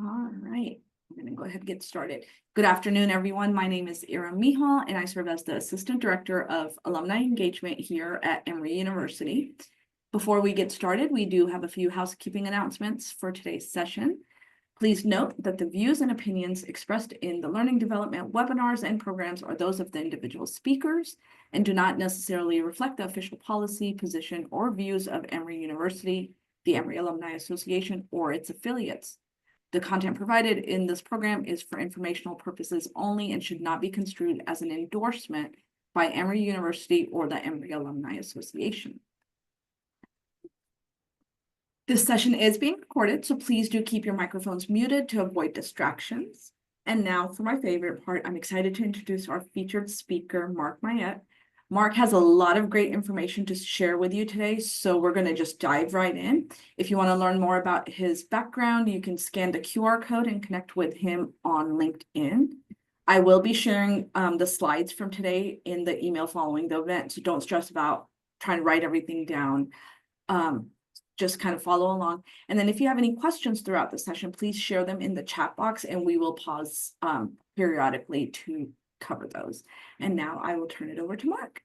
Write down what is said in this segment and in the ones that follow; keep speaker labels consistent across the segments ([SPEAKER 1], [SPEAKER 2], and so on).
[SPEAKER 1] All right, I'm going to go ahead and get started. Good afternoon, everyone. My name is Ira Mihal, and I serve as the Assistant Director of Alumni Engagement here at Emory University. Before we get started, we do have a few housekeeping announcements for today's session. Please note that the views and opinions expressed in the learning development webinars and programs are those of the individual speakers and do not necessarily reflect the official policy, position, or views of Emory University, the Emory Alumni Association, or its affiliates. The content provided in this program is for informational purposes only and should not be construed as an endorsement by Emory University or the Emory Alumni Association. This session is being recorded, so please do keep your microphones muted to avoid distractions. And now for my favorite part, I'm excited to introduce our featured speaker, Mark Mayette. Mark has a lot of great information to share with you today, so we're going to just dive right in. If you want to learn more about his background, you can scan the QR code and connect with him on LinkedIn. I will be sharing the slides from today in the email following the event, so don't stress about trying to write everything down. Just kind of follow along. And then if you have any questions throughout the session, please share them in the chat box and we will pause periodically to cover those. And now I will turn it over to Mark.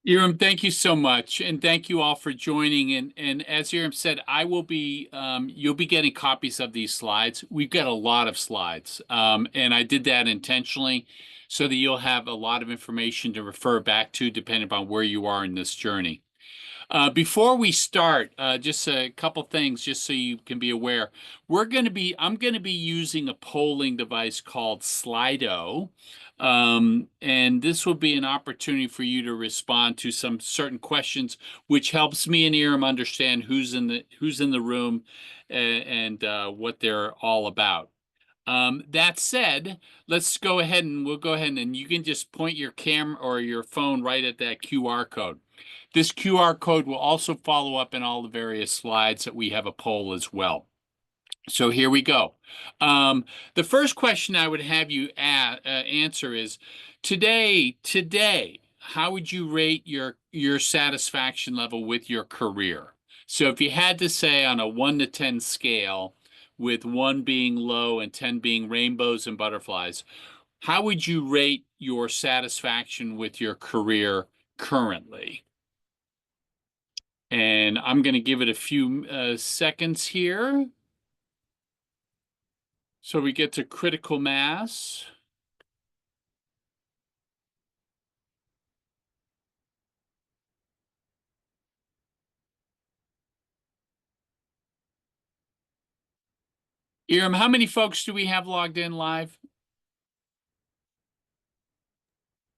[SPEAKER 2] Iram, thank you so much. And thank you all for joining. And as Iram said, I will be, you'll be getting copies of these slides. We've got a lot of slides. And I did that intentionally so that you'll have a lot of information to refer back to depending upon where you are in this journey. Before we start, just a couple things, just so you can be aware. I'm going to be using a polling device called Slido, and this will be an opportunity for you to respond to some certain questions, which helps me and Iram understand who's in the room and what they're all about. That said, let's go ahead and you can just point your camera or your phone right at that QR code. This QR code will also follow up in all the various slides that we have a poll as well. So here we go. The first question I would have you answer is, today, how would you rate your satisfaction level with your career? So if you had to say on a 1 to 10 scale, with 1 being low and 10 being rainbows and butterflies, how would you rate your satisfaction with your career currently? And I'm going to give it a few seconds here. So we get to critical mass. Iram, how many folks do we have logged in live?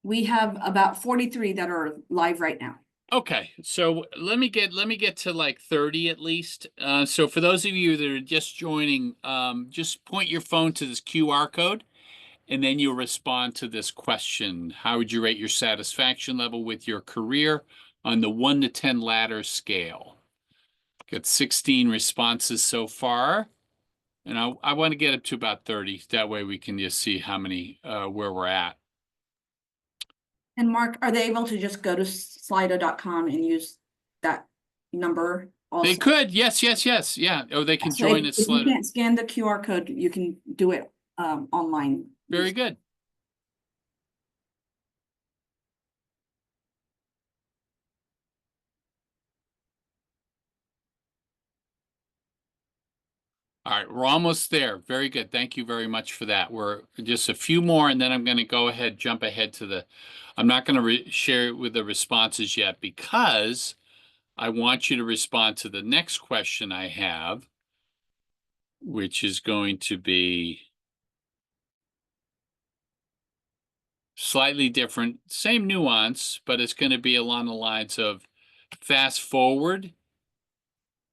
[SPEAKER 1] We have about 43 that are live right now.
[SPEAKER 2] Okay, so let me get to like 30 at least. So for those of you that are just joining, just point your phone to this QR code, and then you'll respond to this question. How would you rate your satisfaction level with your career on the 1 to 10 ladder scale? Got 16 responses so far, and I want to get up to about 30. That way we can just see how many, where we're at.
[SPEAKER 1] And Mark, are they able to just go to slido.com and use that number also?
[SPEAKER 2] They could, yes. Yeah. Oh, they can join it.
[SPEAKER 1] If you can't scan the QR code, you can do it online.
[SPEAKER 2] Very good. All right, we're almost there. Very good. Thank you very much for that. We're just a few more, and then I'm going to jump ahead to the, I'm not going to share it with the responses yet because I want you to respond to the next question I have, which is going to be slightly different, same nuance, but it's going to be along the lines of fast forward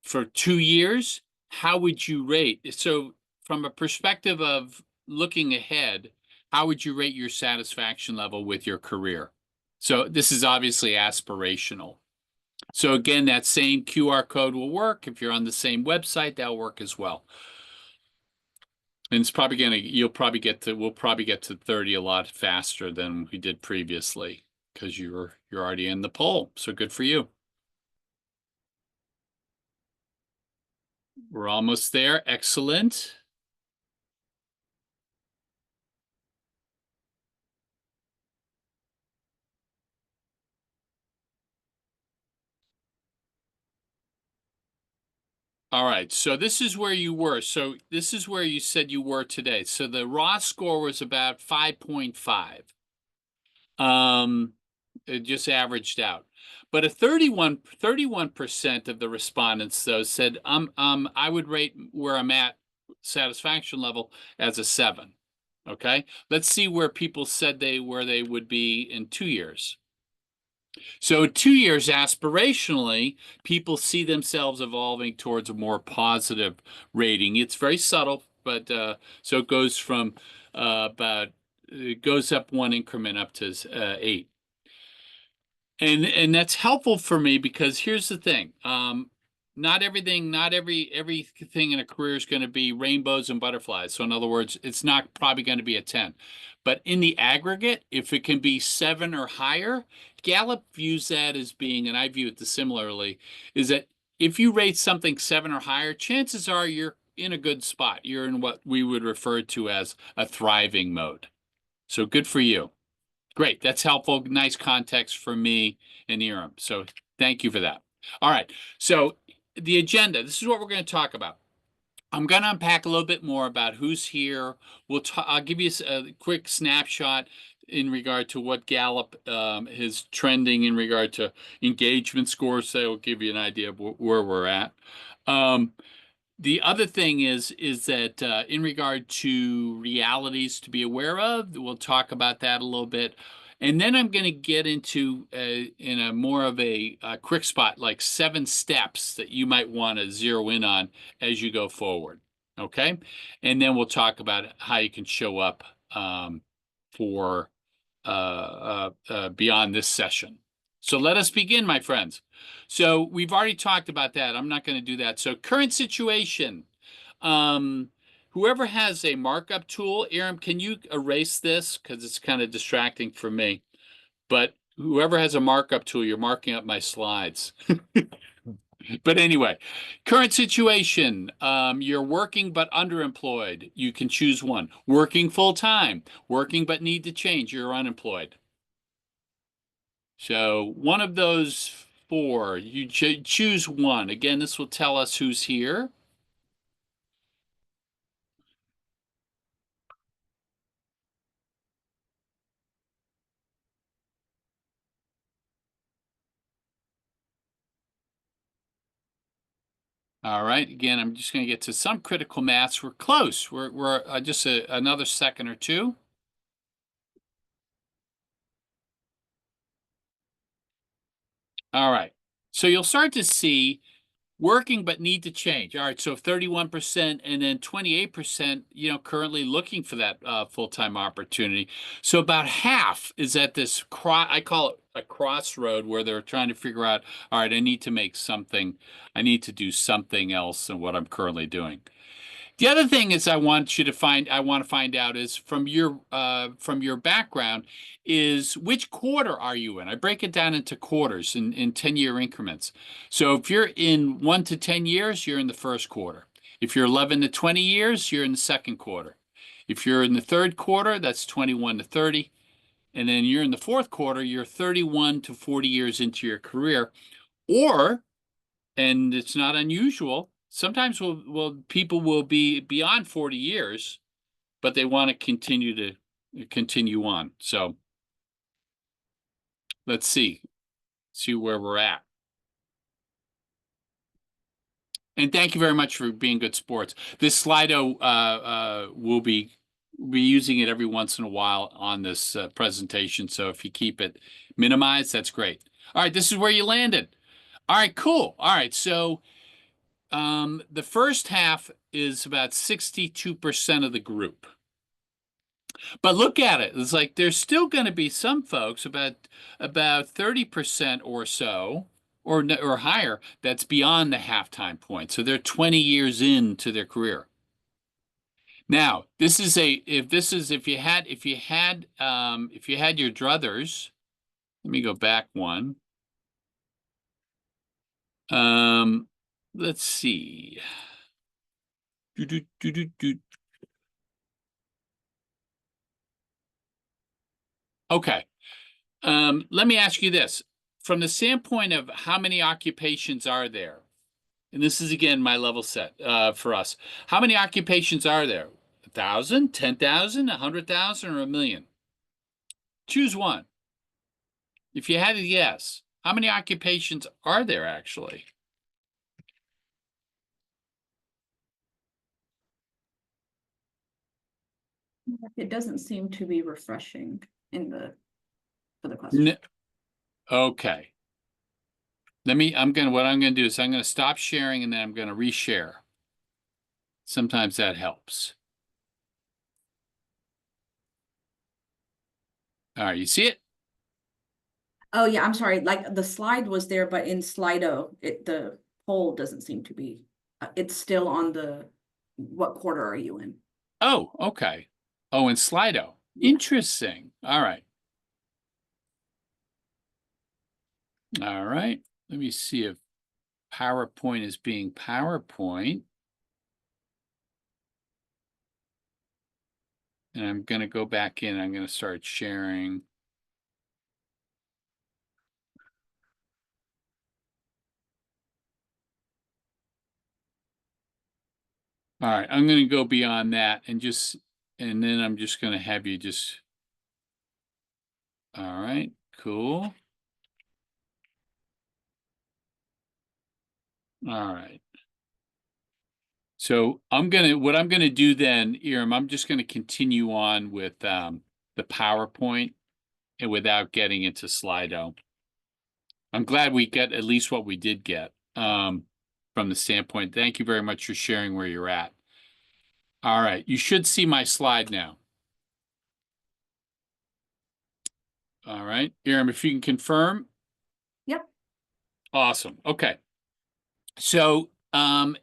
[SPEAKER 2] for 2 years. How would you rate? So from a perspective of looking ahead, how would you rate your satisfaction level with your career? So this is obviously aspirational. So again, that same QR code will work. If you're on the same website, that'll work as well. And it's probably we'll probably get to 30 a lot faster than we did previously because you're already in the poll. So good for you. We're almost there. Excellent. All right, so this is where you were. So this is where you said you were today. So the raw score was about 5.5. It just averaged out. But a 31% of the respondents though said, I would rate where I'm at satisfaction level as a 7. Okay, let's see where people said where they would be in 2 years. So 2 years aspirationally, people see themselves evolving towards a more positive rating. It's very subtle, but so it goes from about it goes up one increment up to 8. And that's helpful for me because here's the thing. Not everything in a career is going to be rainbows and butterflies. So in other words, it's not probably going to be a 10. But in the aggregate, if it can be 7 or higher, Gallup views that as being, and I view it similarly, is that if you rate something 7 or higher, chances are you're in a good spot. You're in what we would refer to as a thriving mode. So good for you. Great. That's helpful. Nice context for me and Iram. So thank you for that. All right. So the agenda, this is what we're going to talk about. I'm going to unpack a little bit more about who's here. I'll give you a quick snapshot in regard to what Gallup is trending in regard to engagement scores. So it'll give you an idea of where we're at. The other thing is that in regard to realities to be aware of, we'll talk about that a little bit. And then I'm going to get into in a more of a quick spot, like 7 steps that you might want to zero in on as you go forward. Okay. And then we'll talk about how you can show up for beyond this session. So let us begin, my friends. So we've already talked about that. I'm not going to do that. So current situation. Whoever has a markup tool, Aram, can you erase this? Because it's kind of distracting for me. But whoever has a markup tool, you're marking up my slides. But anyway, current situation. You're working but underemployed. You can choose one. Working full time. Working but need to change. You're unemployed. So one of those 4, you choose one. Again, this will tell us who's here. All right. Again, I'm just going to get to some critical mass. We're close. We're just another second or two. All right. So you'll start to see working but need to change. All right, so 31% and then 28%, currently looking for that full-time opportunity. So about half is at this I call it a crossroad where they're trying to figure out, all right, I need to do something else than what I'm currently doing. The other thing is I want to find out is from your background is which quarter are you in? I break it down into quarters in 10-year increments. So if you're in 1 to 10 years, you're in the first quarter. If you're 11 to 20 years, you're in the second quarter. If you're in the third quarter, that's 21 to 30. And then you're in the fourth quarter, you're 31 to 40 years into your career. Or and it's not unusual. Sometimes people will be beyond 40 years, but they want to continue on. So let's see where we're at. And thank you very much for being good sports. This Slido will be using it every once in a while on this presentation. So if you keep it minimized, that's great. All right, this is where you landed. All right, cool. All right, so the first half is about 62% of the group. But look at it. It's like there's still going to be some folks, about 30% or so, or higher, that's beyond the halftime point. So they're 20 years into their career. Now, if you had your druthers, let me go back one. Let's see. Do, do, do, do, do. Okay. Let me ask you this. From the standpoint of how many occupations are there, and this is again my level set for us. How many occupations are there? 1,000, 10,000, 100,000, or 1,000,000? Choose one. If you had to guess, how many occupations are there actually?
[SPEAKER 1] It doesn't seem to be refreshing for the
[SPEAKER 2] N
[SPEAKER 1] question.
[SPEAKER 2] Okay. What I'm gonna do is I'm gonna stop sharing and then I'm gonna reshare. Sometimes that helps. All right, you see it?
[SPEAKER 1] Oh yeah, I'm sorry. Like the slide was there, but in Slido, the poll doesn't seem to be. It's still on the what quarter are you in?
[SPEAKER 2] Oh, okay. Oh, in Slido.
[SPEAKER 1] Yeah.
[SPEAKER 2] Interesting. All right. All right. Let me see if PowerPoint is being PowerPoint. And I'm going to go back in. I'm going to start sharing. All right. I'm going to go beyond that and then I'm just going to have you just, all right, cool. All right. So what I'm going to do then, Iram, I'm just going to continue on with the PowerPoint and without getting into Slido. I'm glad we get at least what we did get from the standpoint. Thank you very much for sharing where you're at. All right, you should see my slide now. All right, Iram, if you can confirm.
[SPEAKER 1] Yep.
[SPEAKER 2] Awesome. Okay. So, and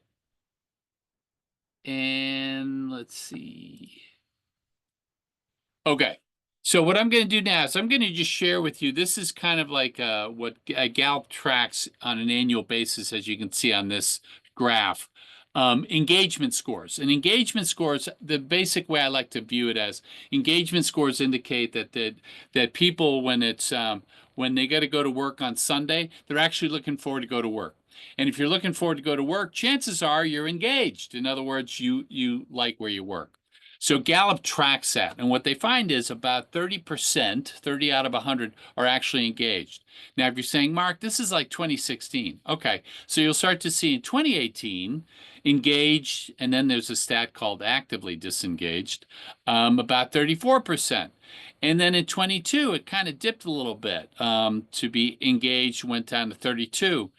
[SPEAKER 2] let's see. Okay. So what I'm going to do now is I'm going to just share with you. This is kind of like what Gallup tracks on an annual basis, as you can see on this graph. Engagement scores. And engagement scores, the basic way I like to view it as engagement scores indicate that people, when they got to go to work on Sunday, they're actually looking forward to go to work. And if you're looking forward to go to work, chances are you're engaged. In other words, you like where you work. So Gallup tracks that, and what they find is about 30%, 30 out of 100, are actually engaged. Now, if you're saying, Mark, this is like 2016, okay, so you'll start to see in 2018, engaged, and then there's a stat called actively disengaged, about 34%. And then in 22, it kind of dipped a little bit. To be engaged went down to 32.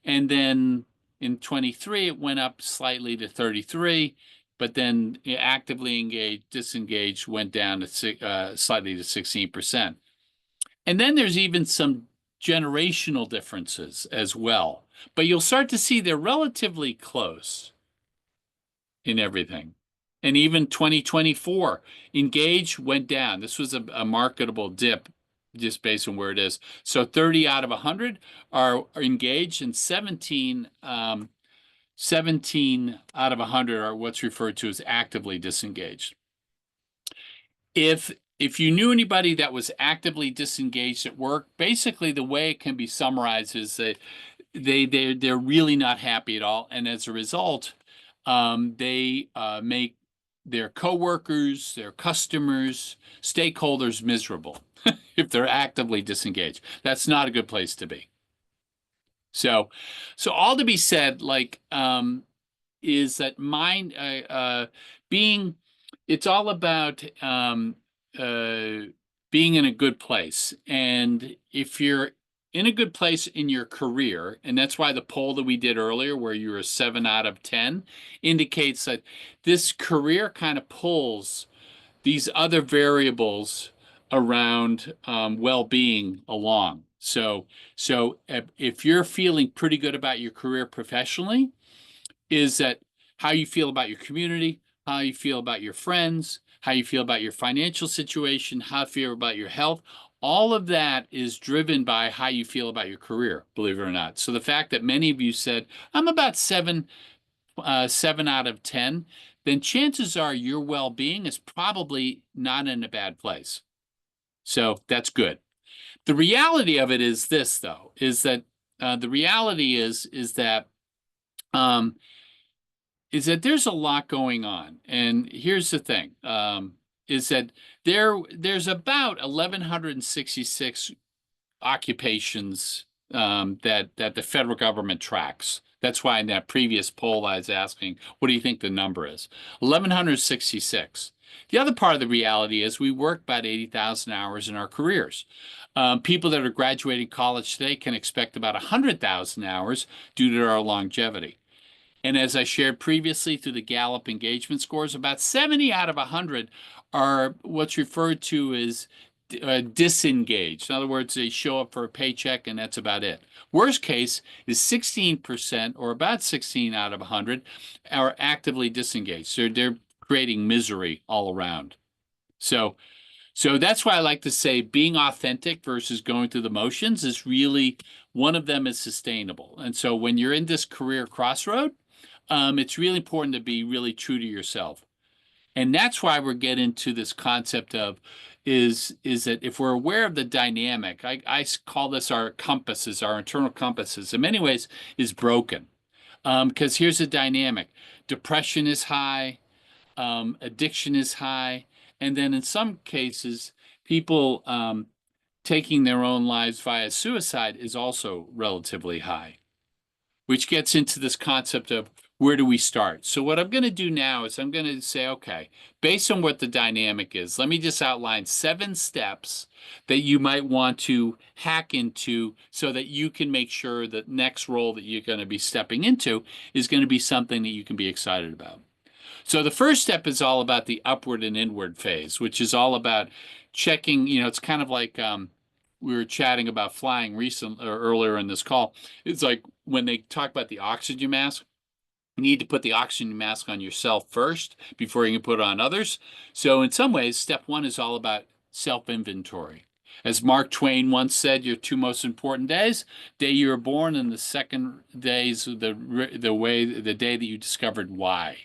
[SPEAKER 2] And then in 23, it went up slightly to 33, but then actively engaged, disengaged went down to slightly to 16%. And then there's even some generational differences as well. But you'll start to see they're relatively close in everything. And even 2024, engage went down. This was a marketable dip just based on where it is. So 30 out of 100 are engaged, and 17 out of 100 are what's referred to as actively disengaged. If you knew anybody that was actively disengaged at work, basically the way it can be summarized is that they're really not happy at all, and as a result, they make their coworkers, their customers, stakeholders miserable if they're actively disengaged. That's not a good place to be. So all to be said, like is that being it's all about uh, being in a good place. And if you're in a good place in your career, and that's why the poll that we did earlier, where you're a 7 out of 10, indicates that this career kind of pulls these other variables around well-being along. So if you're feeling pretty good about your career professionally, is that how you feel about your community, how you feel about your friends, how you feel about your financial situation, how you feel about your health. All of that is driven by how you feel about your career, believe it or not. So the fact that many of you said, I'm about 7 out of 10, then chances are your well-being is probably not in a bad place. So that's good. The reality of it is this, though, is that the reality is that um, is that there's a lot going on. And here's the thing, is that there's about 1,166 occupations that the federal government tracks. That's why in that previous poll I was asking, what do you think the number is? 1,166. The other part of the reality is we work about 80,000 hours in our careers. People that are graduating college today can expect about 100,000 hours due to our longevity. And as I shared previously through the Gallup engagement scores, about 70 out of 100 are what's referred to as disengaged. In other words, they show up for a paycheck and that's about it. Worst case is 16%, or about 16 out of 100, are actively disengaged. So they're creating misery all around. So that's why I like to say being authentic versus going through the motions is really one of them is sustainable. And so when you're in this career crossroad, it's really important to be really true to yourself. And that's why we're getting to this concept of is that if we're aware of the dynamic, I call this our compasses, our internal compasses, in many ways is broken. Because here's the dynamic. Depression is high, addiction is high, and then in some cases, people taking their own lives via suicide is also relatively high, which gets into this concept of where do we start? So what I'm going to do now is I'm going to say, okay, based on what the dynamic is, let me just outline 7 steps that you might want to hack into so that you can make sure that next role that you're going to be stepping into is going to be something that you can be excited about. So the first step is all about the upward and inward phase, which is all about checking, it's kind of like we were chatting about flying recently or earlier in this call. It's like when they talk about the oxygen mask, you need to put the oxygen mask on yourself first before you can put it on others. So in some ways, step 1 is all about self-inventory. As Mark Twain once said, your 2 most important days, day you were born, and the second days the day that you discovered why.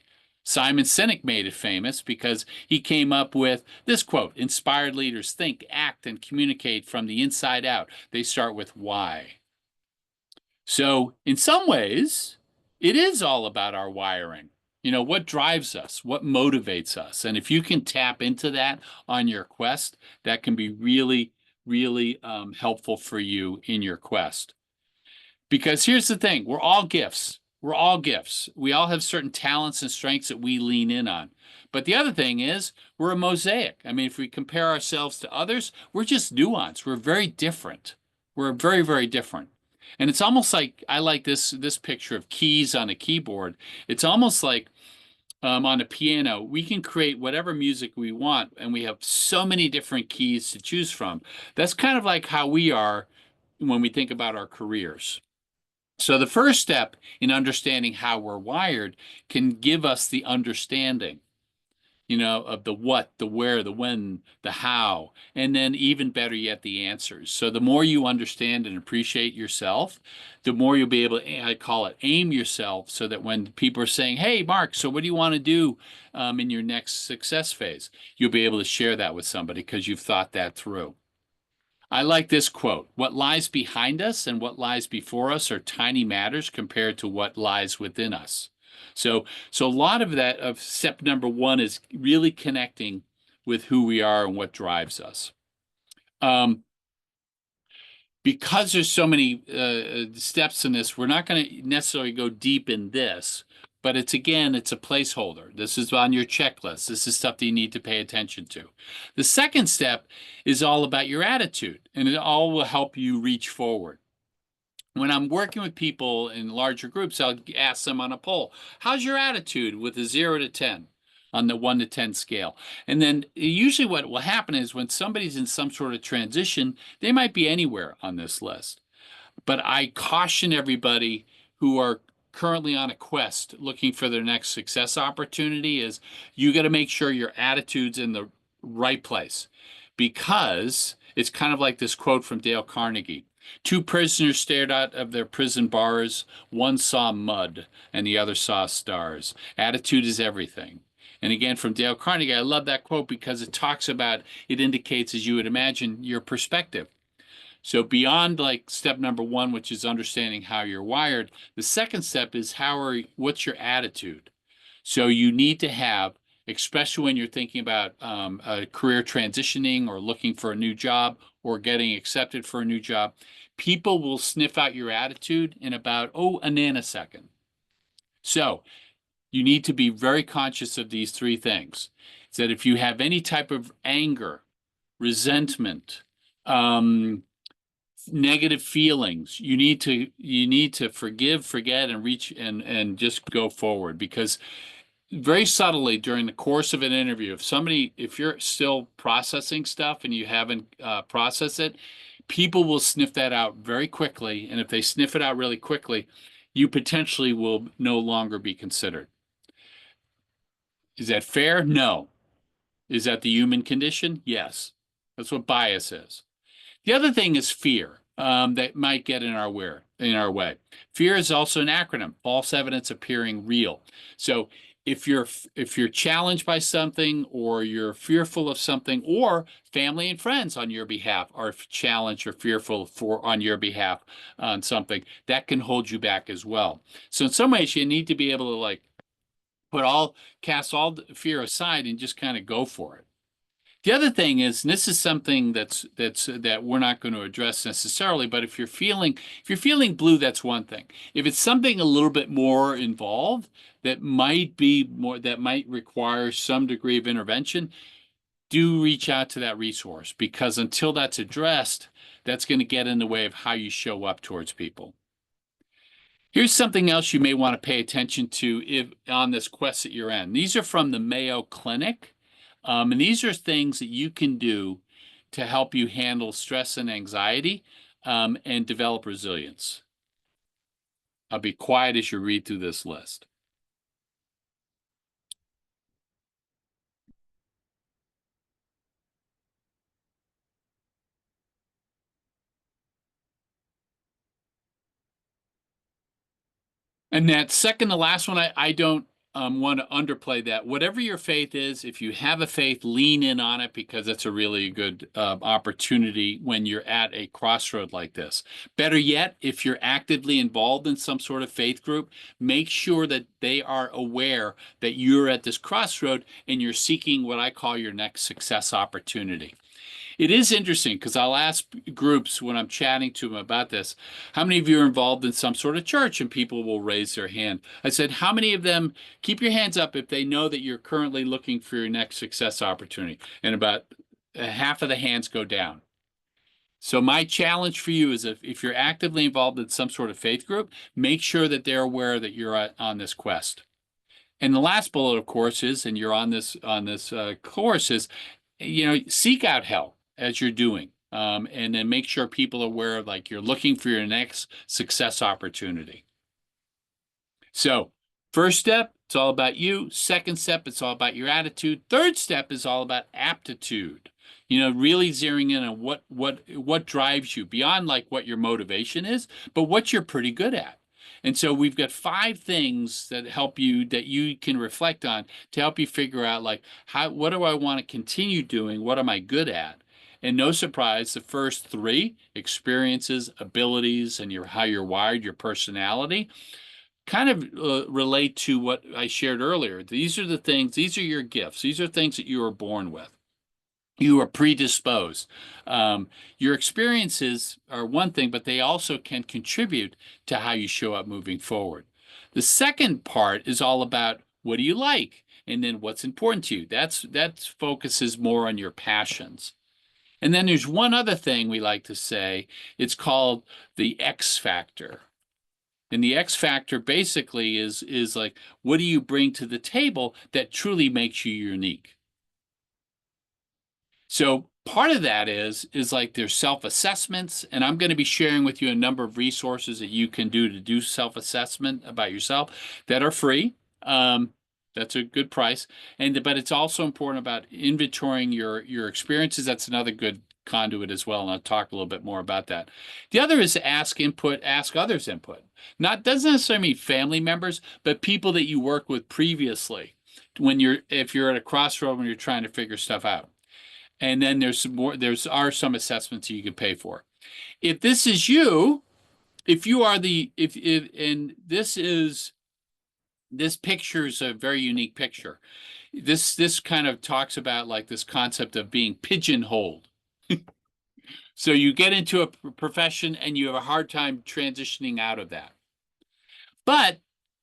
[SPEAKER 2] Simon Sinek made it famous because he came up with this quote: inspired leaders think, act, and communicate from the inside out. They start with why. So, in some ways, it is all about our wiring. What drives us, what motivates us. And if you can tap into that on your quest, that can be really, really helpful for you in your quest. Because here's the thing, we're all gifts. We're all gifts. We all have certain talents and strengths that we lean in on. But the other thing is, we're a mosaic. I mean, if we compare ourselves to others, we're just nuanced. We're very different. We're very, very different. And it's almost like I like this picture of keys on a keyboard. It's almost like on a piano, we can create whatever music we want, and we have so many different keys to choose from. That's kind of like how we are when we think about our careers. So the first step in understanding how we're wired can give us the understanding, of the what, the where, the when, the how, and then even better yet, the answers. So the more you understand and appreciate yourself, the more you'll be able to, I call it, aim yourself so that when people are saying, hey, Mark, so what do you want to do in your next success phase? You'll be able to share that with somebody because you've thought that through. I like this quote: what lies behind us and what lies before us are tiny matters compared to what lies within us. So a lot of that of step number 1 is really connecting with who we are and what drives us. Because there's so many steps in this, we're not going to necessarily go deep in this, but it's a placeholder. This is on your checklist. This is stuff that you need to pay attention to. The second step is all about your attitude, and it all will help you reach forward. When I'm working with people in larger groups, I'll ask them on a poll, how's your attitude with a 0 to 10 on the 1 to 10 scale? And then usually what will happen is when somebody's in some sort of transition, they might be anywhere on this list. But I caution everybody who are currently on a quest looking for their next success opportunity is you got to make sure your attitude's in the right place, because it's kind of like this quote from Dale Carnegie. 2 prisoners stared out of their prison bars. One saw mud and the other saw stars. Attitude is everything. And again, from Dale Carnegie, I love that quote because it indicates, as you would imagine, your perspective. So beyond like step number one, which is understanding how you're wired, the second step is what's your attitude? So you need to have, especially when you're thinking about a career transitioning or looking for a new job or getting accepted for a new job, people will sniff out your attitude in about, a nanosecond. So you need to be very conscious of these three things. Is that if you have any type of anger, resentment, um, negative feelings, you need to forgive, forget, and reach and just go forward, because very subtly during the course of an interview, if you're still processing stuff and you haven't processed it, people will sniff that out very quickly. And if they sniff it out really quickly, you potentially will no longer be considered. Is that fair? No. Is that the human condition? Yes. That's what bias is. The other thing is fear that might get in our way. Fear is also an acronym: false evidence appearing real. So if you're challenged by something, or you're fearful of something, or family and friends on your behalf are challenged or fearful on your behalf on something, that can hold you back as well. So in some ways, you need to be able to like cast all fear aside and just kind of go for it. The other thing is, and this is something that we're not going to address necessarily, but if you're feeling blue, that's one thing. If it's something a little bit more involved that might require some degree of intervention, do reach out to that resource, because until that's addressed, that's going to get in the way of how you show up towards people. Here's something else you may want to pay attention to on this quest that you're in. These are from the Mayo Clinic, and these are things that you can do to help you handle stress and anxiety, and develop resilience. I'll be quiet as you read through this list. And that second to last one, I don't want to underplay that. Whatever your faith is, if you have a faith, lean in on it, because it's a really good opportunity when you're at a crossroad like this. Better yet, if you're actively involved in some sort of faith group, make sure that they are aware that you're at this crossroad and you're seeking what I call your next success opportunity. It is interesting because I'll ask groups when I'm chatting to them about this, how many of you are involved in some sort of church? And people will raise their hand. I said, how many of them, keep your hands up if they know that you're currently looking for your next success opportunity? And about half of the hands go down. So my challenge for you is, if you're actively involved in some sort of faith group, make sure that they're aware that you're on this quest. And the last bullet, of course, is, and you're on this course, is, seek out help as you're doing, and then make sure people are aware of, like, you're looking for your next success opportunity. So first step, it's all about you. Second step, it's all about your attitude. Third step is all about aptitude. Really zeroing in on what drives you beyond like what your motivation is, but what you're pretty good at. And so we've got 5 things that you can reflect on to help you figure out, like, what do I want to continue doing? What am I good at? And no surprise, the first 3, experiences, abilities, and how you're wired, your personality, kind of relate to what I shared earlier. These are your gifts. These are things that you were born with. You are predisposed. Your experiences are one thing, but they also can contribute to how you show up moving forward. The second part is all about, what do you like? And then what's important to you? That focuses more on your passions. And then there's one other thing we like to say. It's called the X factor. And the X factor basically is like, what do you bring to the table that truly makes you unique? So part of that is like there's self-assessments, and I'm going to be sharing with you a number of resources that you can do to do self-assessment about yourself that are free. That's a good price. But it's also important about inventorying your experiences. That's another good conduit as well, and I'll talk a little bit more about that. The other is ask others input. Doesn't necessarily mean family members, but people that you worked with previously if you're at a crossroad when you're trying to figure stuff out. And then there's some assessments you can pay for. If this is you, if you are the, if and this picture is a very unique picture. This kind of talks about like this concept of being pigeonholed. So you get into a profession and you have a hard time transitioning out of that. But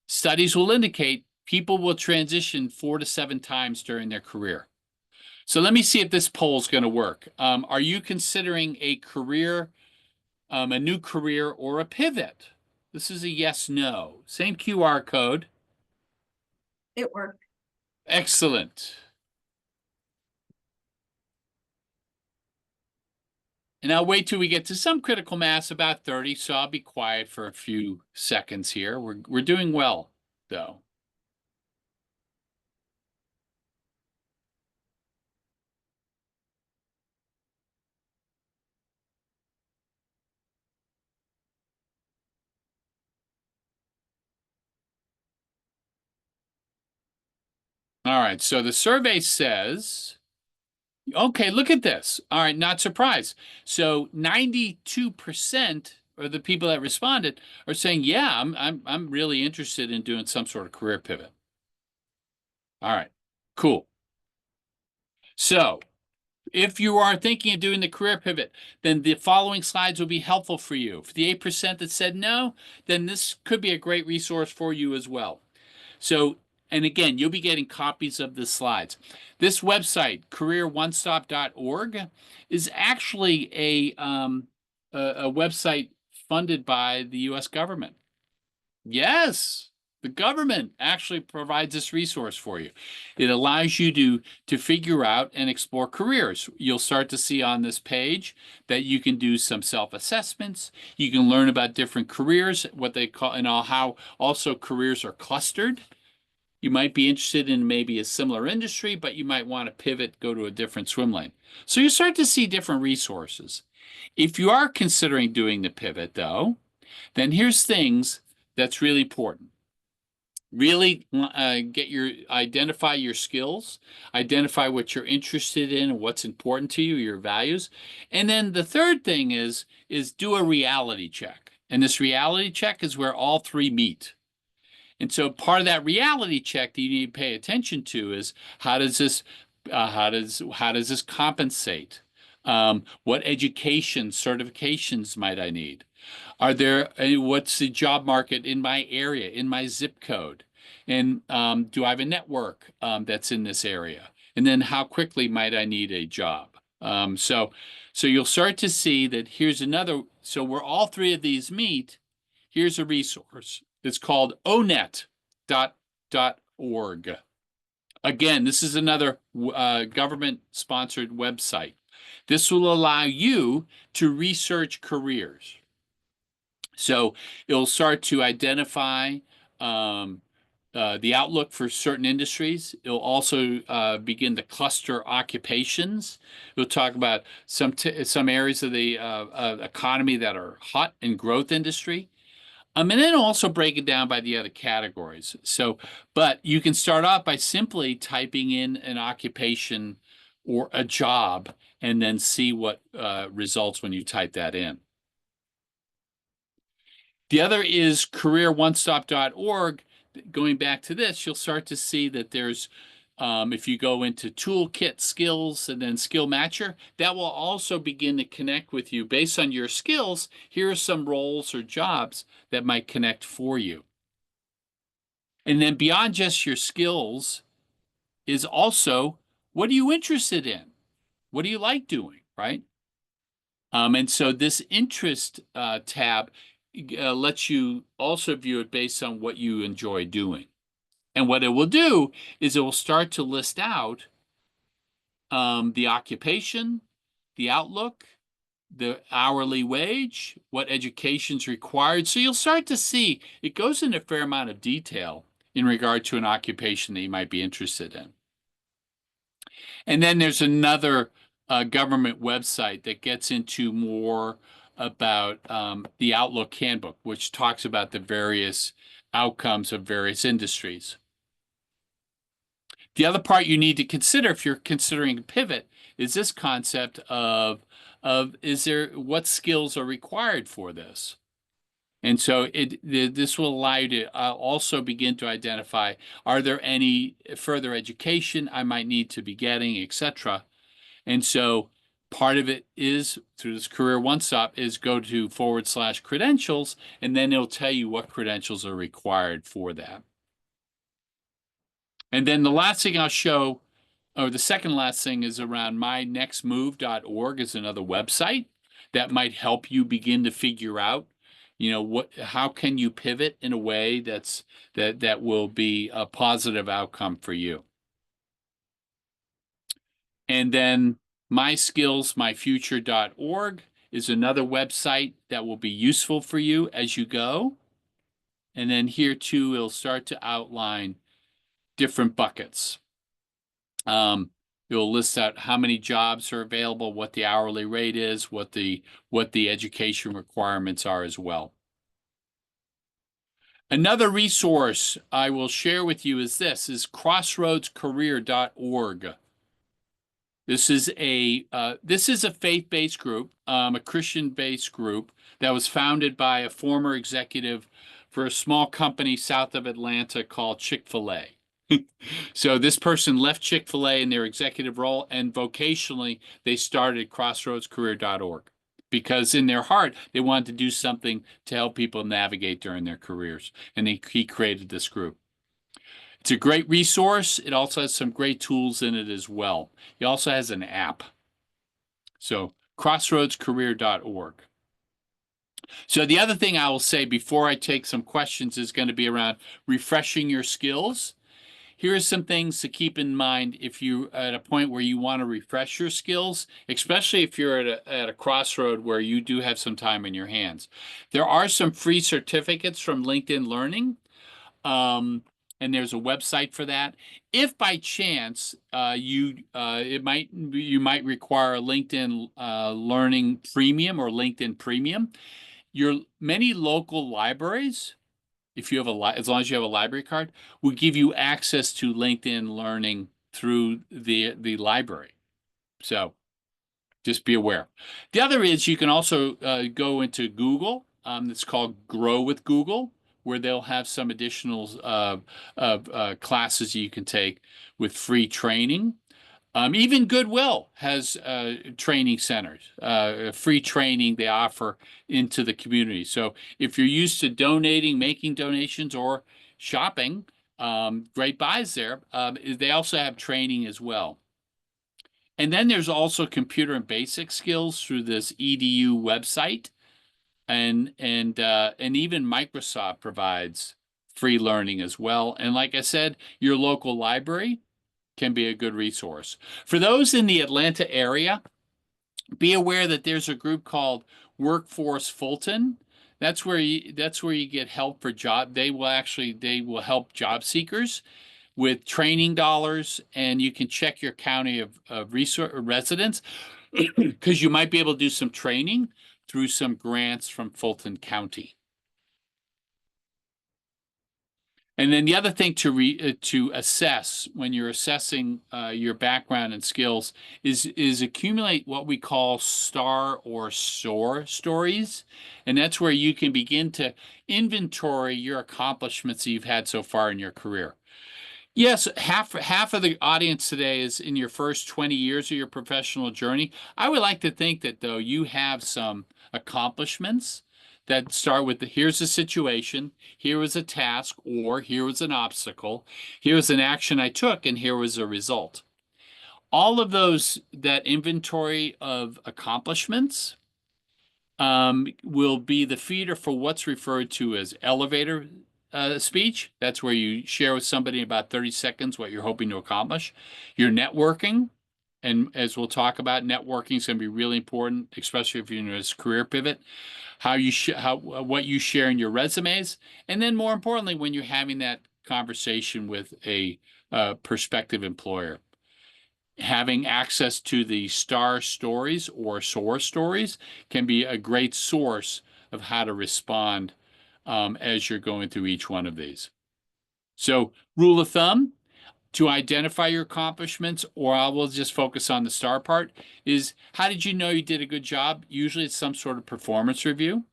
[SPEAKER 2] studies will indicate people will transition 4 to 7 times during their career. So let me see if this poll is going to work. Are you considering a career, a new career, or a pivot? This is a yes, no. Same QR code.
[SPEAKER 1] It worked.
[SPEAKER 2] Excellent. And I'll wait till we get to some critical mass, about 30, so I'll be quiet for a few seconds here. We're doing well, though. All right, so the survey says, okay, look at this. All right, not surprised. So 92% of the people that responded are saying, yeah, I'm really interested in doing some sort of career pivot. All right, cool. So if you are thinking of doing the career pivot, then the following slides will be helpful for you. For the 8% that said no, then this could be a great resource for you as well. So, and again, you'll be getting copies of the slides. This website, careeronestop.org, is actually a website funded by the U.S. government. Yes, the government actually provides this resource for you. It allows you to figure out and explore careers. You'll start to see on this page that you can do some self-assessments. You can learn about different careers, what they call, and how also careers are clustered. You might be interested in maybe a similar industry, but you might want to pivot, go to a different swim lane. So you start to see different resources. If you are considering doing the pivot, though, then here's things that's really important. Really identify your skills, identify what you're interested in and what's important to you, your values. And then the third thing is do a reality check. And this reality check is where all three meet. And so part of that reality check that you need to pay attention to is how does this compensate? What education certifications might I need? What's the job market in my area, in my zip code? And do I have a network that's in this area? And then how quickly might I need a job? So you'll start to see that here's another, so where all three of these meet, here's a resource. It's called onet.org. Again, this is another government-sponsored website. This will allow you to research careers. So it'll start to identify the outlook for certain industries. It'll also begin to cluster occupations. It'll talk about some areas of the economy that are hot and growth industry. And then also break it down by the other categories. So, but you can start off by simply typing in an occupation or a job and then see what results when you type that in. The other is careeronestop.org. Going back to this, you'll start to see that there's, if you go into toolkit skills and then skill matcher, that will also begin to connect with you based on your skills. Here are some roles or jobs that might connect for you. And then beyond just your skills is also, what are you interested in? What do you like doing, right? And so this interest tab lets you also view it based on what you enjoy doing. And what it will do is it will start to list out the occupation, the outlook, the hourly wage, what education's required. So you'll start to see it goes into a fair amount of detail in regard to an occupation that you might be interested in. And then there's another government website that gets into more about the Outlook Handbook, which talks about the various outcomes of various industries. The other part you need to consider if you're considering a pivot is this concept of what skills are required for this? And so this will allow you to also begin to identify, are there any further education I might need to be getting, etc. And so part of it is through this career one stop is go to / credentials, and then it'll tell you what credentials are required for that. And then the last thing I'll show, or the second last thing, is around mynextmove.org is another website that might help you begin to figure out, how can you pivot in a way that will be a positive outcome for you. And then myskillsmyfuture.org is another website that will be useful for you as you go. And then here too, it'll start to outline different buckets. It'll list out how many jobs are available, what the hourly rate is, what the education requirements are as well. Another resource I will share with you is crossroadscareer.org. This is a faith-based group, a Christian-based group that was founded by a former executive for a small company south of Atlanta called Chick-fil-A. So this person left Chick-fil-A in their executive role, and vocationally they started crossroadscareer.org because in their heart they wanted to do something to help people navigate during their careers, and he created this group. It's a great resource. It also has some great tools in it as well. He also has an app. So crossroadscareer.org. So the other thing I will say before I take some questions is going to be around refreshing your skills. Here are some things to keep in mind if you're at a point where you want to refresh your skills, especially if you're at a crossroad where you do have some time in your hands. There are some free certificates from LinkedIn Learning, and there's a website for that. If by chance you might require a LinkedIn Learning Premium or LinkedIn Premium, your many local libraries, if you have as long as you have a library card, will give you access to LinkedIn Learning through the library. So just be aware. The other is you can also go into Google. It's called Grow with Google, where they'll have some additional classes you can take with free training. Even Goodwill has training centers, free training they offer into the community. So if you're used to donating, making donations, or shopping, great buys there. They also have training as well. And then there's also computer and basic skills through this EDU website, and even Microsoft provides free learning as well. And like I said, your local library can be a good resource. For those in the Atlanta area, be aware that there's a group called Workforce Fulton. That's where you get help for job. They will help job seekers with training dollars, and you can check your county of residence because you might be able to do some training through some grants from Fulton County. And then the other thing to assess when you're assessing your background and skills is accumulate what we call star or SOAR stories, and that's where you can begin to inventory your accomplishments that you've had so far in your career. Yes, half of the audience today is in your first 20 years of your professional journey. I would like to think that though you have some accomplishments that start with here's a situation, here was a task, or here was an obstacle, here was an action I took, and here was a result. All of those, that inventory of accomplishments will be the feeder for what's referred to as elevator speech. That's where you share with somebody in about 30 seconds what you're hoping to accomplish. Your networking, and as we'll talk about, networking is going to be really important, especially if you're in this career pivot. What you share in your resumes, and then more importantly, when you're having that conversation with a prospective employer, having access to the STAR stories or SOAR stories can be a great source of how to respond as you're going through each one of these. So, rule of thumb, to identify your accomplishments, or I will just focus on the star part, is how did you know you did a good job? Usually it's some sort of performance review.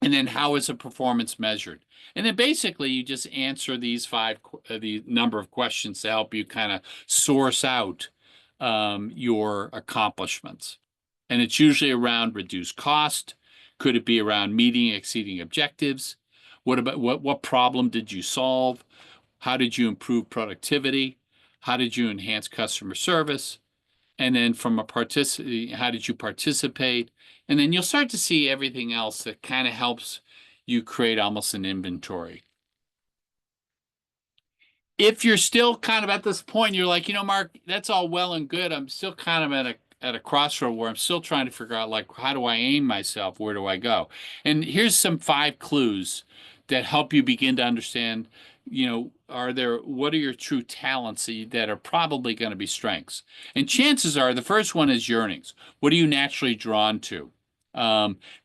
[SPEAKER 2] And then how is a performance measured? And then basically you just answer these the number of questions to help you kind of source out your accomplishments. And it's usually around reduced cost. Could it be around meeting, exceeding objectives? What about what problem did you solve? How did you improve productivity? How did you enhance customer service? And then from how did you participate? And then you'll start to see everything else that kind of helps you create almost an inventory. If you're still kind of at this point, you're like, Mark, that's all well and good. I'm still kind of at a crossroad where I'm still trying to figure out, like, how do I aim myself? Where do I go? And here's some 5 clues that help you begin to understand, what are your true talents that are probably going to be strengths? And chances are the first one is yearnings. What are you naturally drawn to?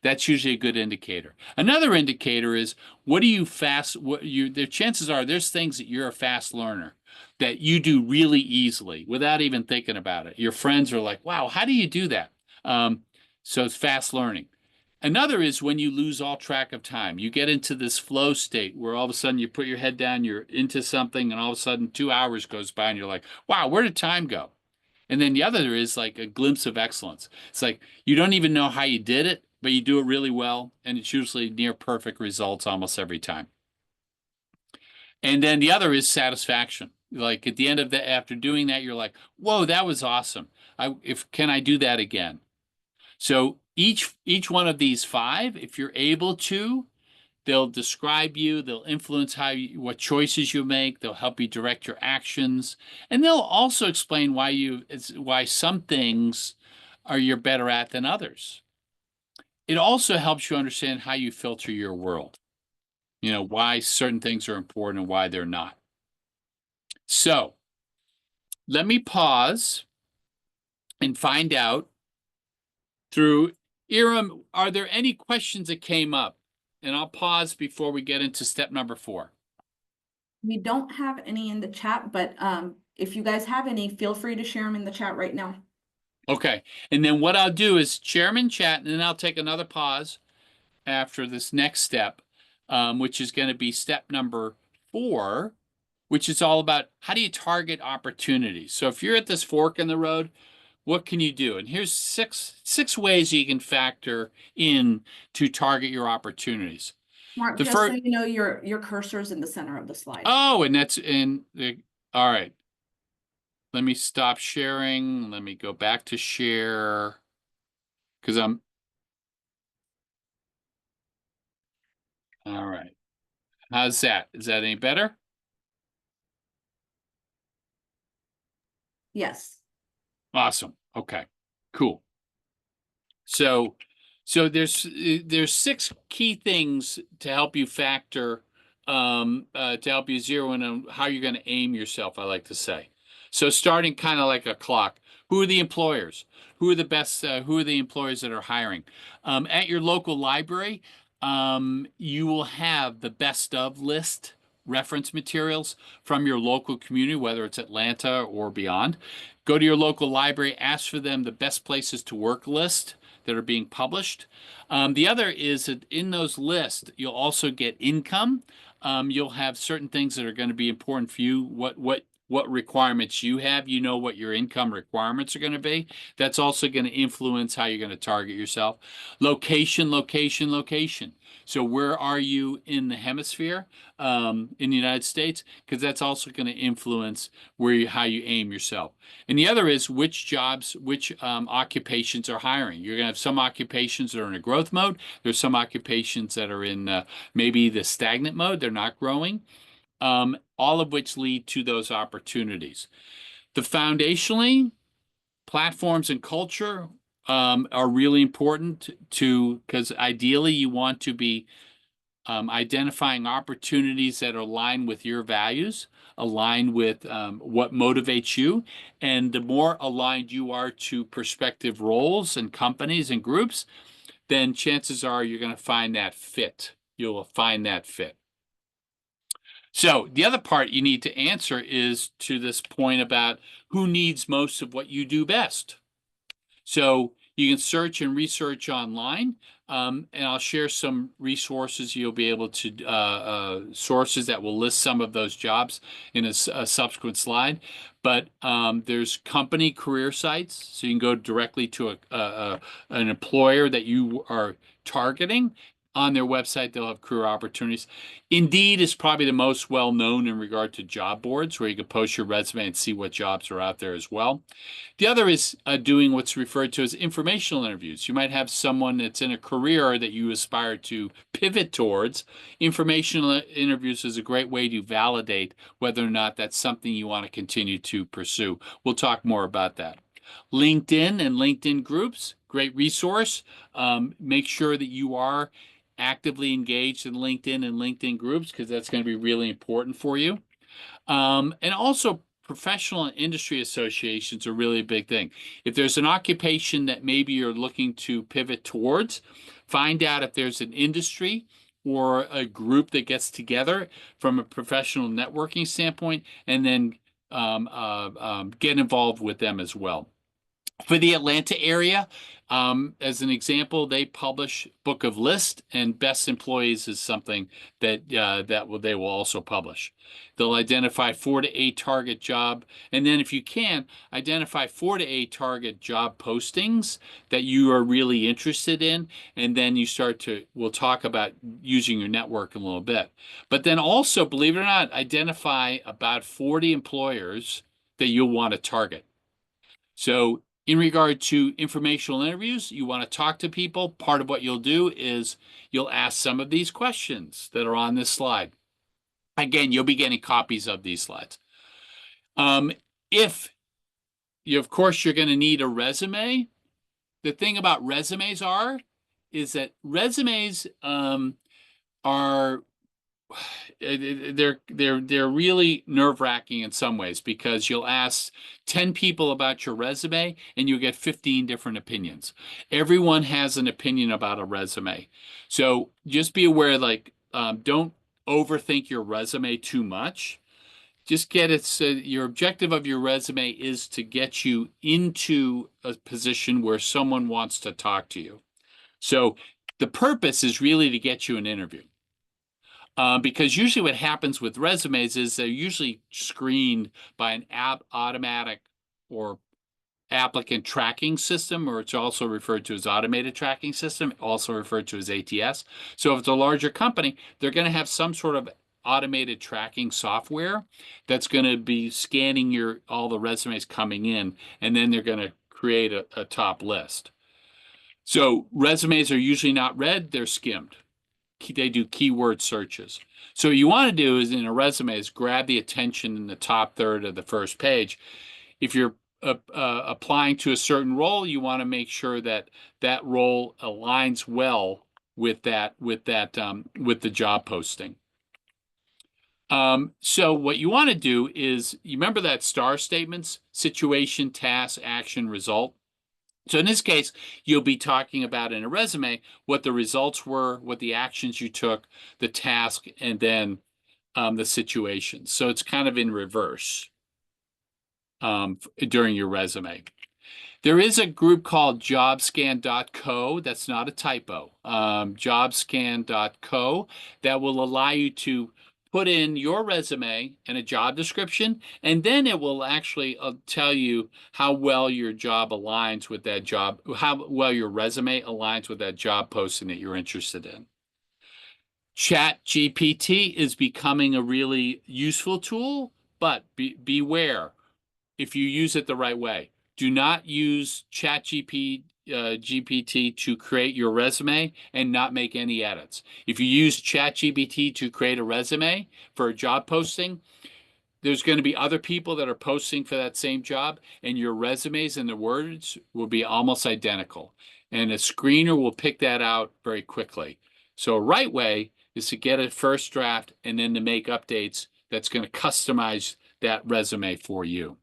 [SPEAKER 2] That's usually a good indicator. Another indicator is the chances are there's things that you're a fast learner that you do really easily without even thinking about it. Your friends are like, wow, how do you do that? So it's fast learning. Another is when you lose all track of time. You get into this flow state where all of a sudden you put your head down, you're into something, and all of a sudden 2 hours goes by and you're like, wow, where did time go? And then the other is like a glimpse of excellence. It's like you don't even know how you did it, but you do it really well, and it's usually near perfect results almost every time. And then the other is satisfaction. Like at the end of after doing that, you're like, whoa, that was awesome. Can I do that again? So each one of these 5, if you're able to, they'll describe you, they'll influence what choices you make, they'll help you direct your actions, and they'll also explain why some things you're better at than others. It also helps you understand how you filter your world. Why certain things are important and why they're not. So let me pause and find out through Iram, are there any questions that came up? And I'll pause before we get into step number 4.
[SPEAKER 1] We don't have any in the chat, but if you guys have any, feel free to share them in the chat right now.
[SPEAKER 2] Okay. And then what I'll do is chairman chat, and then I'll take another pause after this next step, which is going to be step number 4, which is all about how do you target opportunities. So if you're at this fork in the road, what can you do? And here's six ways you can factor in to target your opportunities.
[SPEAKER 1] Mark,
[SPEAKER 2] The
[SPEAKER 1] just so
[SPEAKER 2] first,
[SPEAKER 1] you know, your cursor's in the center of the slide.
[SPEAKER 2] oh, and that's in the, all right. Let me stop sharing. Let me go back to share because all right. How's that? Is that any better?
[SPEAKER 1] Yes.
[SPEAKER 2] Awesome. Okay, cool. So there's 6 key things to help you factor, to help you zero in on how you're going to aim yourself, I like to say. So starting kind of like a clock, who are the employers? Who are the best, who are the employers that are hiring? At your local library, you will have the best of list reference materials from your local community, whether it's Atlanta or beyond. Go to your local library, ask for them the best places to work list that are being published. The other is that in those lists, you'll also get income. You'll have certain things that are going to be important for you. What requirements you have, what your income requirements are going to be. That's also going to influence how you're going to target yourself. Location, location, location. So where are you in the hemisphere, in the United States? Because that's also going to influence how you aim yourself. And the other is which jobs, which occupations are hiring. You're going to have some occupations that are in a growth mode. There's some occupations that are in maybe the stagnant mode. They're not growing, all of which lead to those opportunities. The foundationally, platforms and culture are really important because ideally you want to be identifying opportunities that align with your values, align with what motivates you. And the more aligned you are to prospective roles and companies and groups, then chances are you're going to find that fit. You'll find that fit. So the other part you need to answer is to this point about who needs most of what you do best. So you can search and research online, and I'll share some resources you'll be able to sources that will list some of those jobs in a subsequent slide. But there's company career sites, so you can go directly to an employer that you are targeting. On their website, they'll have career opportunities. Indeed is probably the most well known in regard to job boards, where you can post your resume and see what jobs are out there as well. The other is doing what's referred to as informational interviews. You might have someone that's in a career that you aspire to pivot towards. Informational interviews is a great way to validate whether or not that's something you want to continue to pursue. We'll talk more about that. LinkedIn and LinkedIn groups, great resource. Make sure that you are actively engaged in LinkedIn and LinkedIn groups because that's going to be really important for you. And also professional and industry associations are really a big thing. If there's an occupation that maybe you're looking to pivot towards, find out if there's an industry or a group that gets together from a professional networking standpoint, and then get involved with them as well. For the Atlanta area, as an example, they publish Book of List, and Best Employees is something that they will also publish. They'll identify 4 to 8 target job, and then if you can, identify 4 to 8 target job postings that you are really interested in, and then we'll talk about using your network in a little bit. But then also, believe it or not, identify about 40 employers that you'll want to target. So in regard to informational interviews, you want to talk to people. Part of what you'll do is you'll ask some of these questions that are on this slide. Again, you'll be getting copies of these slides. If you, of course, you're going to need a resume. The thing about resumes is that resumes are they're really nerve-wracking in some ways because you'll ask 10 people about your resume and you'll get 15 different opinions. Everyone has an opinion about a resume. So just be aware, like, don't overthink your resume too much. Just get it. So your objective of your resume is to get you into a position where someone wants to talk to you. So the purpose is really to get you an interview. Because usually what happens with resumes is they're usually screened by an automatic or applicant tracking system, or it's also referred to as automated tracking system, also referred to as ATS. So if it's a larger company, they're going to have some sort of automated tracking software that's going to be scanning all the resumes coming in, and then they're going to create a top list. So resumes are usually not read, they're skimmed. They do keyword searches. So what you want to do is in a resume is grab the attention in the top third of the first page. If you're applying to a certain role, you want to make sure that that role aligns well with the job posting. So what you want to do is, you remember that STAR statements: situation, task, action, result. So in this case, you'll be talking about in a resume what the results were, what the actions you took, the task, and then the situation. So it's kind of in reverse during your resume. There is a group called jobscan.co. That's not a typo. Jobscan.co that will allow you to put in your resume and a job description, and then it will actually tell you how well your job aligns with that job, how well your resume aligns with that job posting that you're interested in. ChatGPT is becoming a really useful tool, but beware if you use it the right way. Do not use GPT to create your resume and not make any edits. If you use ChatGPT to create a resume for a job posting, there's going to be other people that are posting for that same job, and your resumes and the words will be almost identical. And a screener will pick that out very quickly. So a right way is to get a first draft and then to make updates that's going to customize that resume for you.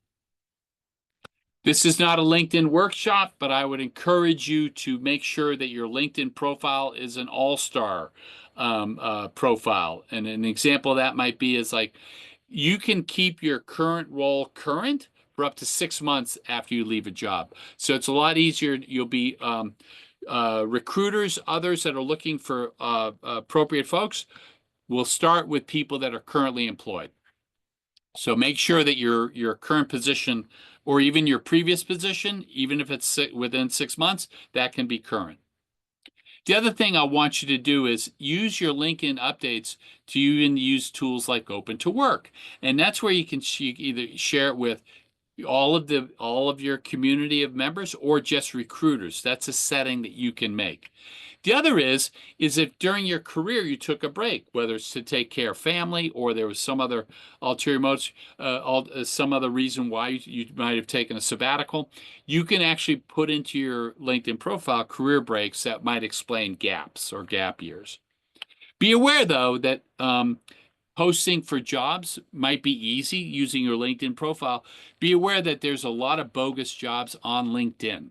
[SPEAKER 2] This is not a LinkedIn workshop, but I would encourage you to make sure that your LinkedIn profile is an all-star profile. And an example of that might be is like you can keep your current role current for up to 6 months after you leave a job. So it's a lot easier. You'll be recruiters, others that are looking for appropriate folks will start with people that are currently employed. So make sure that your current position or even your previous position, even if it's within 6 months, that can be current. The other thing I want you to do is use your LinkedIn updates to even use tools like Open to Work. And that's where you can either share it with all of your community of members or just recruiters. That's a setting that you can make. The other is if during your career you took a break, whether it's to take care of family or there was some other ulterior motive, some other reason why you might have taken a sabbatical, you can actually put into your LinkedIn profile career breaks that might explain gaps or gap years. Be aware, though, that posting for jobs might be easy using your LinkedIn profile. Be aware that there's a lot of bogus jobs on LinkedIn.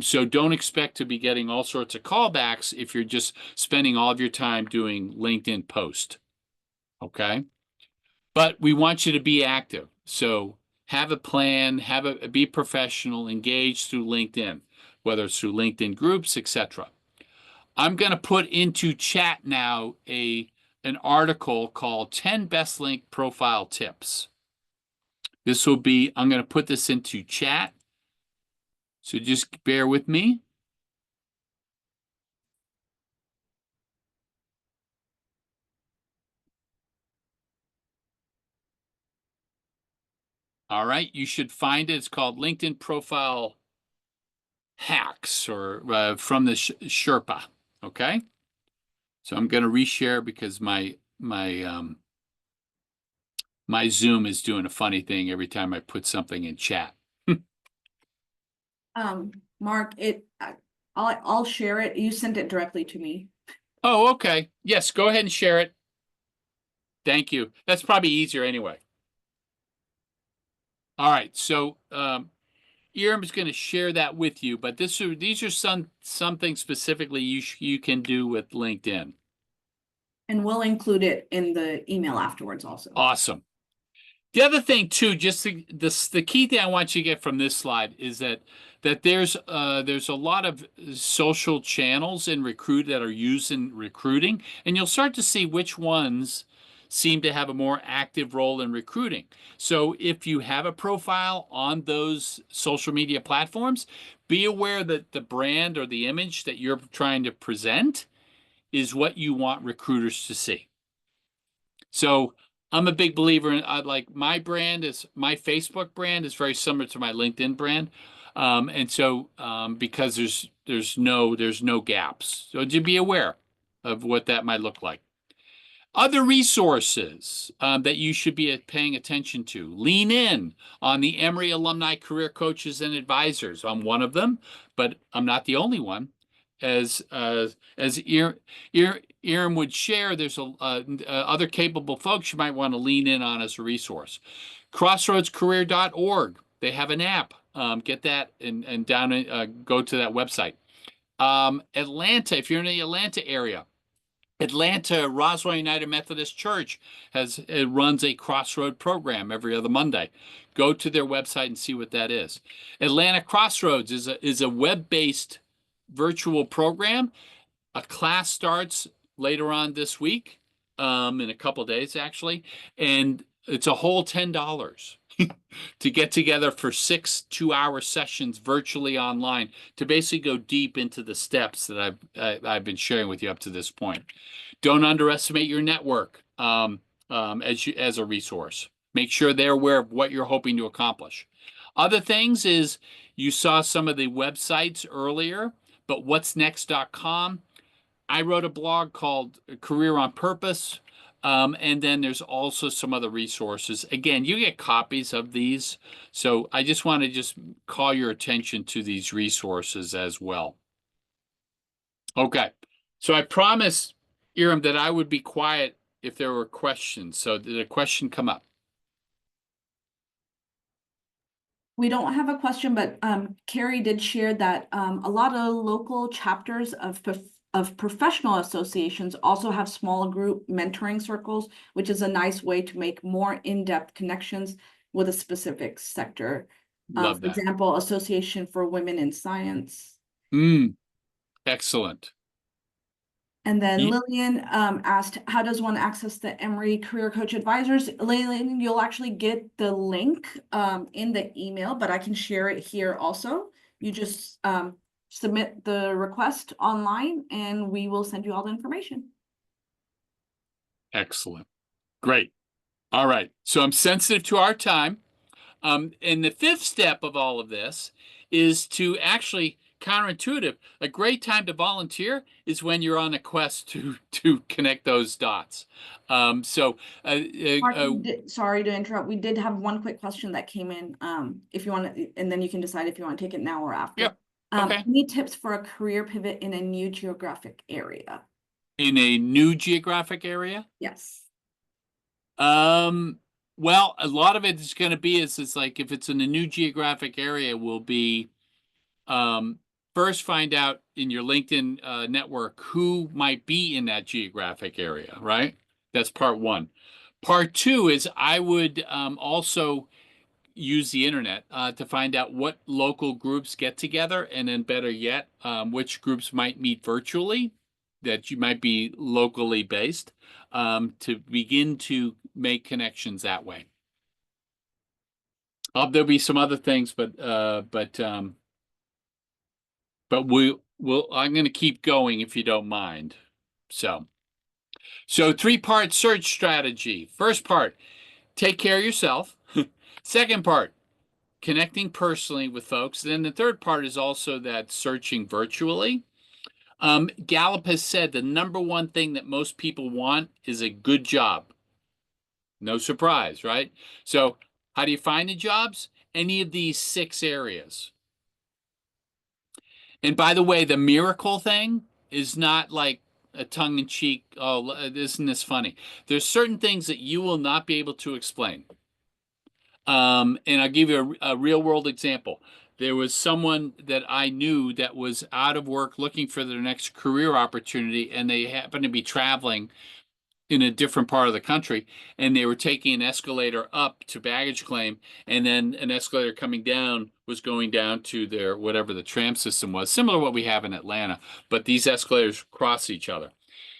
[SPEAKER 2] So don't expect to be getting all sorts of callbacks if you're just spending all of your time doing LinkedIn post. Okay. But we want you to be active. So have a plan, be professional, engage through LinkedIn, whether it's through LinkedIn groups, etc. I'm going to put into chat now an article called 10 Best Link Profile Tips. I'm going to put this into chat. So just bear with me. All right, you should find it. It's called LinkedIn Profile Hacks or from the Sherpa. Okay, so I'm going to reshare because my Zoom is doing a funny thing every time I put something in chat.
[SPEAKER 1] Mark, I'll share it. You sent it directly to me.
[SPEAKER 2] Oh, okay. Yes, go ahead and share it. Thank you. That's probably easier anyway. All right, so Iram is going to share that with you, but these are something specifically you can do with LinkedIn.
[SPEAKER 1] And we'll include it in the email afterwards also.
[SPEAKER 2] Awesome. The other thing too, the key thing I want you to get from this slide is that there's a lot of social channels in recruit that are used in recruiting, and you'll start to see which ones seem to have a more active role in recruiting. So if you have a profile on those social media platforms, be aware that the brand or the image that you're trying to present is what you want recruiters to see. So I'm a big believer in like my Facebook brand is very similar to my LinkedIn brand. And so because there's no gaps. So to be aware of what that might look like. Other resources that you should be paying attention to. Lean in on the Emory Alumni Career Coaches and Advisors. I'm one of them, but I'm not the only one. As Iram would share, there's other capable folks you might want to lean in on as a resource. Crossroadscareer.org. They have an app. Get that and go to that website. Atlanta, if you're in the Atlanta area. Atlanta Roswell United Methodist Church runs a Crossroad program every other Monday. Go to their website and see what that is. Atlanta Crossroads is a web-based virtual program. A class starts later on this week, in a couple of days actually, and it's a whole $10 to get together for 6 2-hour sessions virtually online to basically go deep into the steps that I've been sharing with you up to this point. Don't underestimate your network as a resource. Make sure they're aware of what you're hoping to accomplish. Other things is you saw some of the websites earlier, but what'snext.com. I wrote a blog called Career on Purpose. And then there's also some other resources. Again, you get copies of these. So I just want to call your attention to these resources as well. Okay. So I promised, Iram, that I would be quiet if there were questions. So did a question come up?
[SPEAKER 1] We don't have a question, but Carrie did share that a lot of local chapters of professional associations also have small group mentoring circles, which is a nice way to make more in-depth connections with a specific sector.
[SPEAKER 2] Love
[SPEAKER 1] For
[SPEAKER 2] that.
[SPEAKER 1] example, Association for Women in Science.
[SPEAKER 2] Excellent.
[SPEAKER 1] And then
[SPEAKER 2] Ye-
[SPEAKER 1] Lillian asked, how does one access the Emory Career Coach Advisors? Lillian, you'll actually get the link in the email, but I can share it here also. You just submit the request online and we will send you all the information.
[SPEAKER 2] Excellent. Great. All right. So I'm sensitive to our time. And the fifth step of all of this is to actually counterintuitive. A great time to volunteer is when you're on a quest to connect those dots. So
[SPEAKER 1] Mark, sorry to interrupt. We did have one quick question that came in. If you want to, and then you can decide if you want to take it now or after.
[SPEAKER 2] yep. Okay.
[SPEAKER 1] Any tips for a career pivot in a new geographic area?
[SPEAKER 2] In a new geographic area.
[SPEAKER 1] Yes.
[SPEAKER 2] Um, well, a lot of it is going to be is it's like if it's in a new geographic area, will be um, first find out in your LinkedIn network who might be in that geographic area, right? That's part one. Part two is I would also use the internet to find out what local groups get together, and then better yet, which groups might meet virtually that you might be locally based to begin to make connections that way. There'll be some other things, but we'll I'm going to keep going if you don't mind. So three-part search strategy. First part, take care of yourself. Second part, connecting personally with folks. Then the third part is also that searching virtually. Gallup has said the number one thing that most people want is a good job. No surprise, right? So how do you find the jobs? Any of these six areas. And by the way, the miracle thing is not like a tongue-in-cheek, oh, isn't this funny? There's certain things that you will not be able to explain. And I'll give you a real world example. There was someone that I knew that was out of work looking for their next career opportunity, and they happened to be traveling in a different part of the country, and they were taking an escalator up to baggage claim, and then an escalator coming down was going down to their whatever the tram system was, similar to what we have in Atlanta, but these escalators cross each other.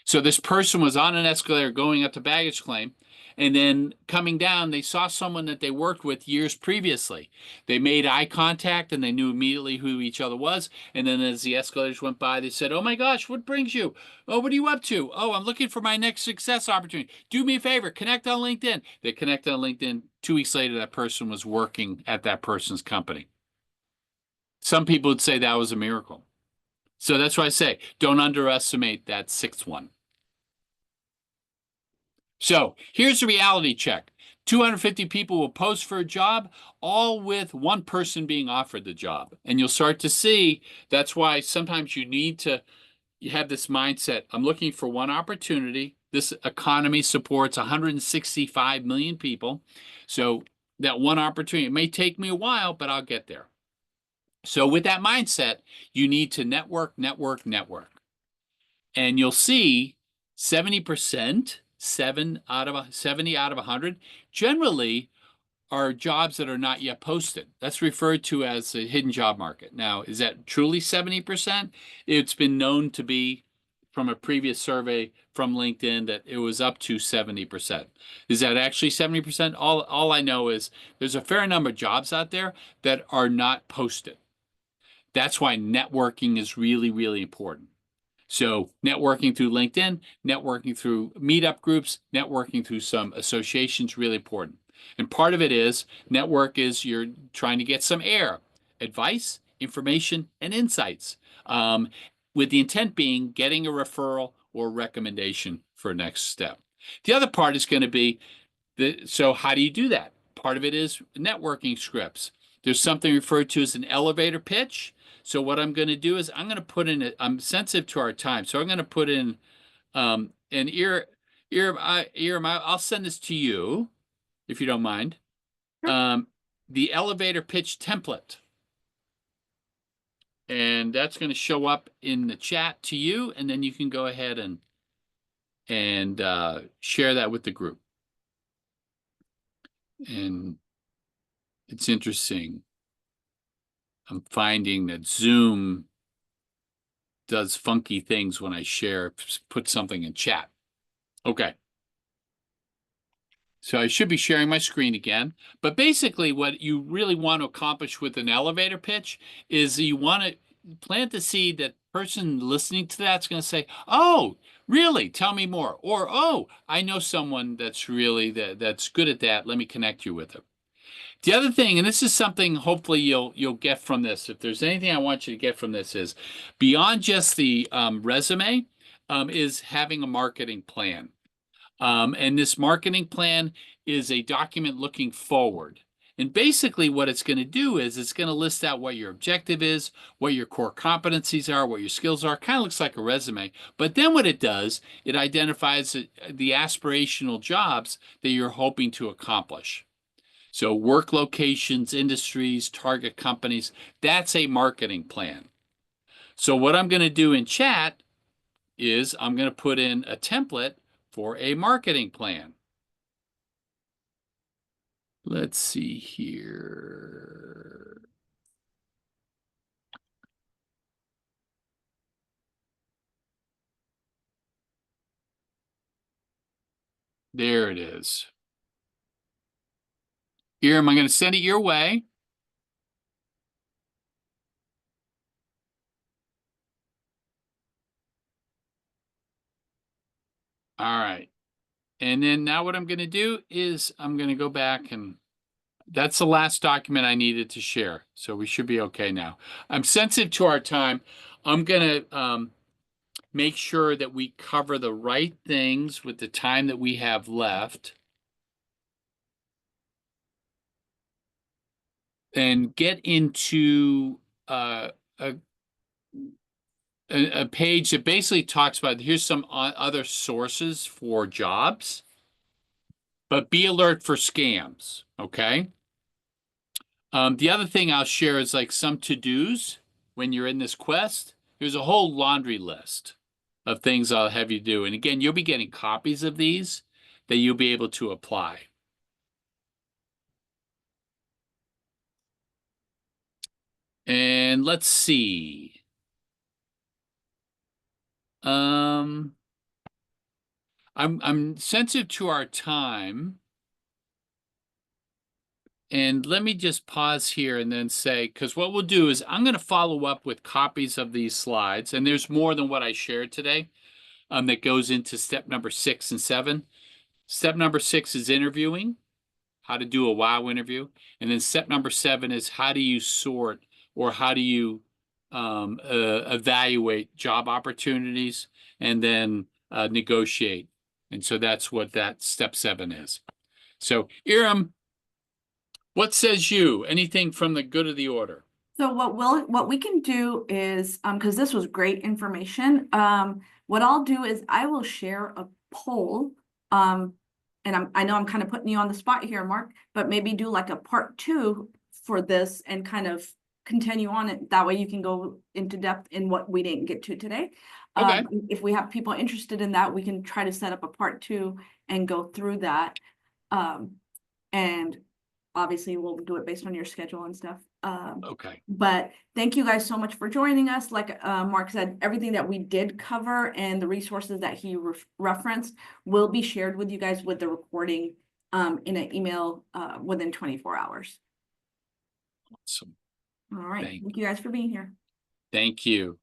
[SPEAKER 2] So this person was on an escalator going up to baggage claim, and then coming down, they saw someone that they worked with years previously. They made eye contact and they knew immediately who each other was. And then as the escalators went by, they said, "Oh my gosh, what brings you? Oh, what are you up to? Oh, I'm looking for my next success opportunity. Do me a favor, connect on LinkedIn." They connected on LinkedIn. 2 weeks later, that person was working at that person's company. Some people would say that was a miracle. So that's why I say don't underestimate that sixth one. So here's a reality check. 250 people will post for a job, all with one person being offered the job. And you'll start to see that's why sometimes you have this mindset. I'm looking for one opportunity. This economy supports 165 million people. So that one opportunity, it may take me a while, but I'll get there. So with that mindset, you need to network, network, network. And you'll see 70%, 70 out of 100, generally are jobs that are not yet posted. That's referred to as a hidden job market. Now, is that truly 70%? It's been known to be from a previous survey from LinkedIn that it was up to 70%. Is that actually 70%? All I know is there's a fair number of jobs out there that are not posted. That's why networking is really, really important. So networking through LinkedIn, networking through meetup groups, networking through some associations, really important. And part of it is network is you're trying to get some air, advice, information, and insights, with the intent being getting a referral or recommendation for next step. The other part is going to be so how do you do that? Part of it is networking scripts. There's something referred to as an elevator pitch. So what I'm going to do is I'm going to put in, I'm sensitive to our time. So I'm going to put in an I'll send this to you if you don't mind.
[SPEAKER 1] Sure.
[SPEAKER 2] Um, the elevator pitch template. And that's going to show up in the chat to you, and then you can go ahead and share that with the group. And it's interesting. I'm finding that Zoom does funky things when I put something in chat. Okay. So I should be sharing my screen again. But basically what you really want to accomplish with an elevator pitch is you want to plant the seed that person listening to that's going to say, oh, really? Tell me more. Or, oh, I know someone that's really that's good at that. Let me connect you with them. The other thing, and this is something hopefully you'll get from this, if there's anything I want you to get from this, is beyond just the resume, is having a marketing plan. And this marketing plan is a document looking forward. And basically what it's going to do is it's going to list out what your objective is, what your core competencies are, what your skills are. Kind of looks like a resume. But then what it does, it identifies the aspirational jobs that you're hoping to accomplish. So work locations, industries, target companies, that's a marketing plan. So what I'm going to do in chat is I'm going to put in a template for a marketing plan. Let's see here. There it is. Here, am I going to send it your way? All right. And then now what I'm going to do is I'm going to go back, and that's the last document I needed to share. So we should be okay now. I'm sensitive to our time. I'm going to make sure that we cover the right things with the time that we have left. And get into a page that basically talks about here's some other sources for jobs, but be alert for scams, okay? The other thing I'll share is like some to-dos when you're in this quest. There's a whole laundry list of things I'll have you do. And again, you'll be getting copies of these that you'll be able to apply. And let's see. I'm sensitive to our time. And let me just pause here and then say, because what we'll do is I'm going to follow up with copies of these slides. And there's more than what I shared today that goes into step number 6 and 7. Step number 6 is interviewing, how to do a wow interview. And then step number 7 is how do you sort or how do you evaluate job opportunities and then negotiate. And so that's what that step 7 is. So, Iram, what says you? Anything from the good of the order?
[SPEAKER 1] So what we can do is, because this was great information, what I'll do is I will share a poll, and I know I'm kind of putting you on the spot here, Mark, but maybe do like a part 2 for this and kind of continue on it. That way you can go into depth in what we didn't get to today.
[SPEAKER 2] Okay.
[SPEAKER 1] If we have people interested in that, we can try to set up a part 2 and go through that. And obviously we'll do it based on your schedule and stuff.
[SPEAKER 2] Okay.
[SPEAKER 1] But thank you guys so much for joining us. Like Mark said, everything that we did cover and the resources that he referenced will be shared with you guys with the recording in an email within 24 hours.
[SPEAKER 2] Awesome.
[SPEAKER 1] All right.
[SPEAKER 2] Thank
[SPEAKER 1] Thank you guys for being here.
[SPEAKER 2] you.